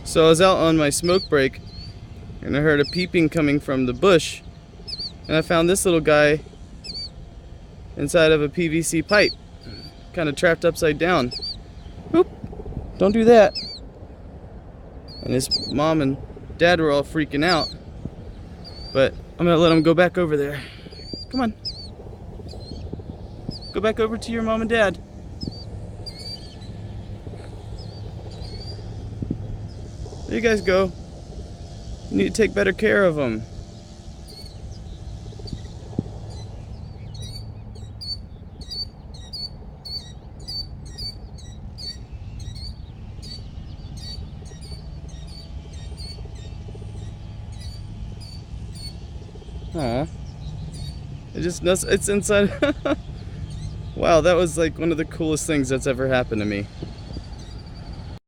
So I was out on my smoke break and I heard a peeping coming from the bush, and I found this little guy inside of a PVC pipe, kind of trapped upside down. Oop, don't do that. And his mom and dad were all freaking out, but I'm gonna let him go back over there. Come on, go back over to your mom and dad. There you guys go. You need to take better care of them. Aw. It's inside. Wow, that was like one of the coolest things that's ever happened to me.